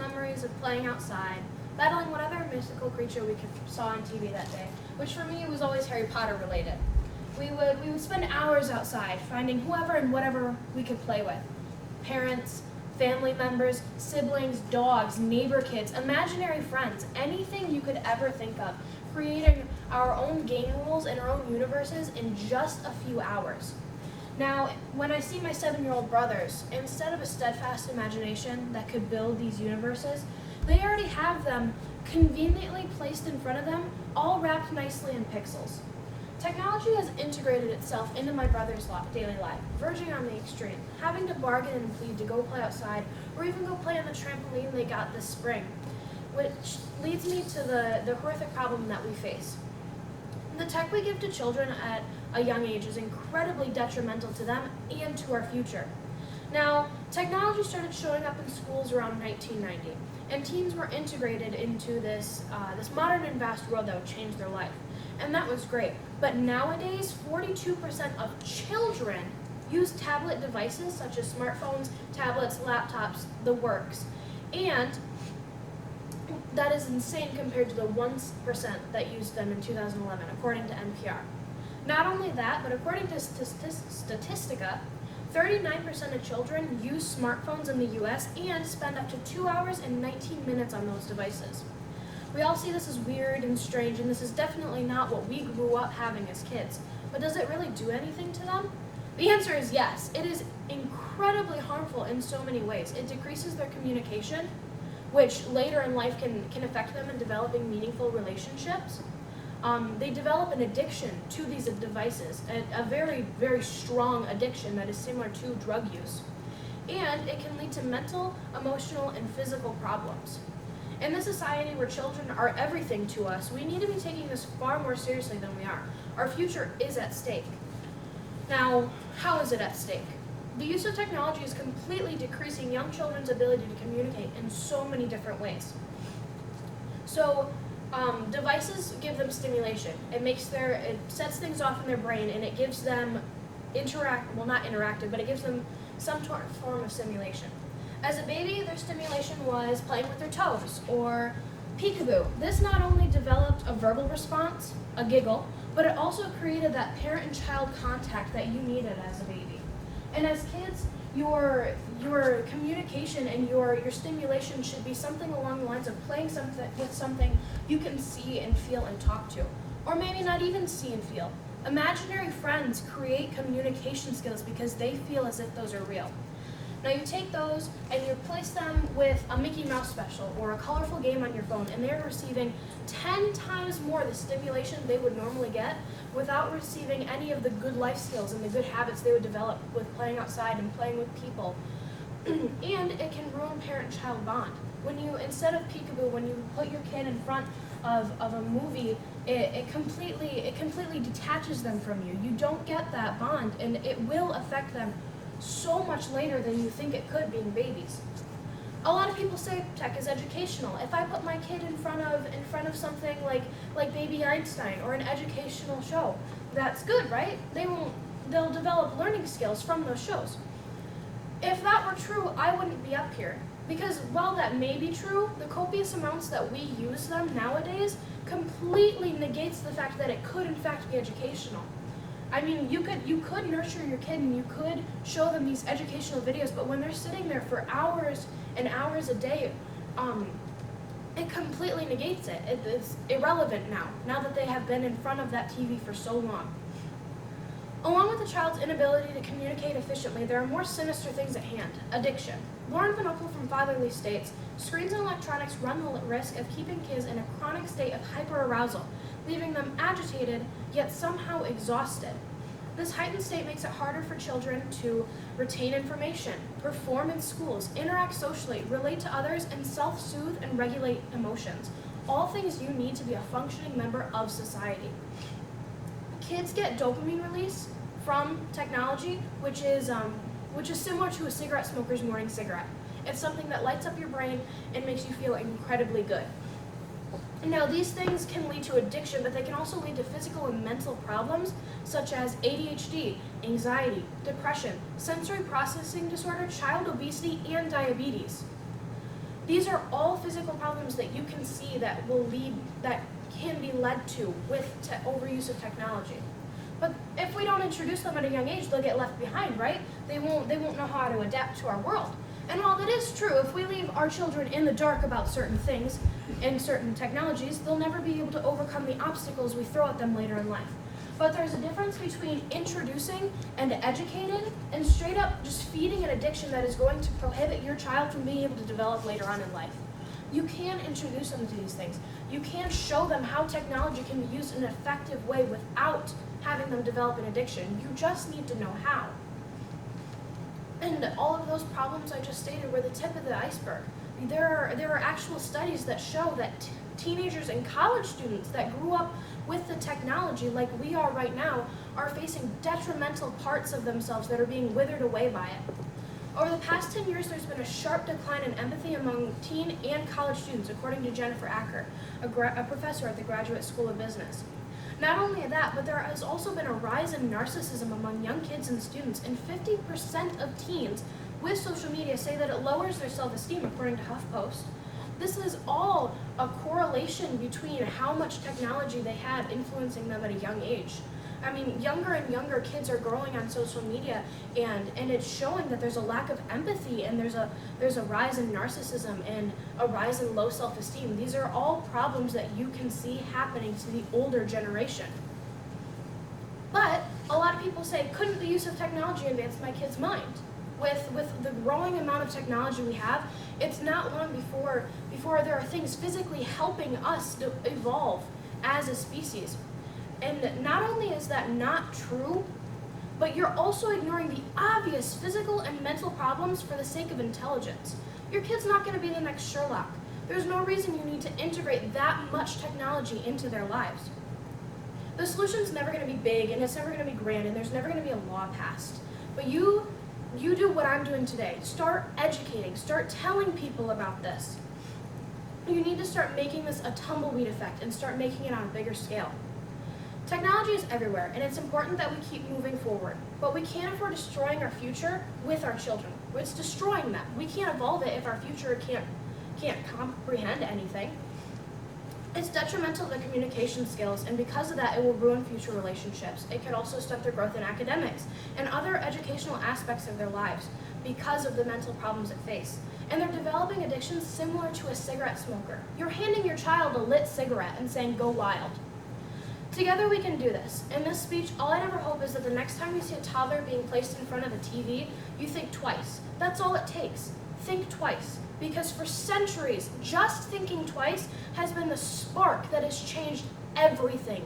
memories of playing outside, battling whatever mystical creature we saw on TV that day, which for me was always Harry Potter related. We would spend hours outside finding whoever and whatever we could play with. Parents, family members, siblings, dogs, neighbor kids, imaginary friends, anything you could ever think of, creating our own game rules and our own universes in just a few hours. Now, when I see my 7-year-old brothers, instead of a steadfast imagination that could build these universes, they already have them conveniently placed in front of them, all wrapped nicely in pixels. Technology has integrated itself into my brother's daily life, verging on the extreme, having to bargain and plead to go play outside or even go play on the trampoline they got this spring, which leads me to the horrific problem that we face. The tech we give to children at a young age is incredibly detrimental to them and to our future. Now, technology started showing up in schools around 1990, and teens were integrated into this modern and vast world that would change their life. And that was great. But nowadays, 42% of children use tablet devices such as smartphones, tablets, laptops, the works. And that is insane compared to the 1% that used them in 2011, according to NPR. Not only that, but according to Statistica, 39% of children use smartphones in the US and spend up to 2 hours and 19 minutes on those devices. We all see this as weird and strange, and this is definitely not what we grew up having as kids. But does it really do anything to them? The answer is yes. It is incredibly harmful in so many ways. It decreases their communication, which later in life can affect them in developing meaningful relationships. They develop an addiction to these devices, a very, very strong addiction that is similar to drug use. And it can lead to mental, emotional, and physical problems. In this society where children are everything to us, we need to be taking this far more seriously than we are. Our future is at stake. Now, how is it at stake? The use of technology is completely decreasing young children's ability to communicate in so many different ways. So, devices give them stimulation. It sets things off in their brain, and it gives them it gives them some form of stimulation. As a baby, their stimulation was playing with their toes or peekaboo. This not only developed a verbal response, a giggle, but it also created that parent and child contact that you needed as a baby. And as kids, your communication and your stimulation should be something along the lines of playing with something you can see and feel and talk to, or maybe not even see and feel. Imaginary friends create communication skills because they feel as if those are real. Now you take those and you place them with a Mickey Mouse special or a colorful game on your phone, and they're receiving 10 times more the stimulation they would normally get without receiving any of the good life skills and the good habits they would develop with playing outside and playing with people. And it can ruin parent-child bond. Instead of peekaboo, when you put your kid in front of a movie, it completely detaches them from you. You don't get that bond, and it will affect them so much later than you think it could, being babies. A lot of people say tech is educational. If I put my kid in front of something like Baby Einstein or an educational show, that's good, right? They'll develop learning skills from those shows. If that were true, I wouldn't be up here. Because while that may be true, the copious amounts that we use them nowadays completely negates the fact that it could in fact be educational. I mean, you could nurture your kid and you could show them these educational videos, but when they're sitting there for hours and hours a day, it completely negates it. It's irrelevant now that they have been in front of that TV for so long. Along with the child's inability to communicate efficiently, there are more sinister things at hand. Addiction. Lauren Van Oppel from Fatherly states, screens and electronics run the risk of keeping kids in a chronic state of hyperarousal, leaving them agitated, yet somehow exhausted. This heightened state makes it harder for children to retain information, perform in schools, interact socially, relate to others, and self-soothe and regulate emotions. All things you need to be a functioning member of society. Kids get dopamine release from technology, which is similar to a cigarette smoker's morning cigarette. It's something that lights up your brain and makes you feel incredibly good. Now, these things can lead to addiction, but they can also lead to physical and mental problems such as ADHD, anxiety, depression, sensory processing disorder, child obesity, and diabetes. These are all physical problems that you can see that can be led to with overuse of technology. But if we don't introduce them at a young age, they'll get left behind, right? They won't know how to adapt to our world. And while that is true, if we leave our children in the dark about certain things and certain technologies, they'll never be able to overcome the obstacles we throw at them later in life. But there's a difference between introducing and educating and straight up just feeding an addiction that is going to prohibit your child from being able to develop later on in life. You can introduce them to these things. You can show them how technology can be used in an effective way without having them develop an addiction. You just need to know how. And all of those problems I just stated were the tip of the iceberg. There are actual studies that show that teenagers and college students that grew up with the technology like we are right now are facing detrimental parts of themselves that are being withered away by it. Over the past 10 years, there's been a sharp decline in empathy among teen and college students, according to Jennifer Acker, a professor at the Graduate School of Business. Not only that, but there has also been a rise in narcissism among young kids and students, and 50% of teens with social media say that it lowers their self-esteem, according to HuffPost. This is all a correlation between how much technology they had influencing them at a young age. I mean, younger and younger kids are growing on social media, and it's showing that there's a lack of empathy, and there's a rise in narcissism and a rise in low self-esteem. These are all problems that you can see happening to the older generation. But a lot of people say, couldn't the use of technology advance my kid's mind? With the growing amount of technology we have, it's not long before there are things physically helping us to evolve as a species. And not only is that not true, but you're also ignoring the obvious physical and mental problems for the sake of intelligence. Your kid's not going to be the next Sherlock. There's no reason you need to integrate that much technology into their lives. The solution's never going to be big, and it's never going to be grand, and there's never going to be a law passed. But you do what I'm doing today. Start educating. Start telling people about this. You need to start making this a tumbleweed effect and start making it on a bigger scale. Technology is everywhere, and it's important that we keep moving forward. But we can't afford destroying our future with our children. It's destroying them. We can't evolve it if our future can't comprehend anything. It's detrimental to their communication skills, and because of that, it will ruin future relationships. It could also stunt their growth in academics and other educational aspects of their lives because of the mental problems it face. And they're developing addictions similar to a cigarette smoker. You're handing your child a lit cigarette and saying, go wild. Together we can do this. In this speech, all I'd ever hope is that the next time you see a toddler being placed in front of a TV, you think twice. That's all it takes. Think twice. Because for centuries, just thinking twice has been the spark that has changed everything.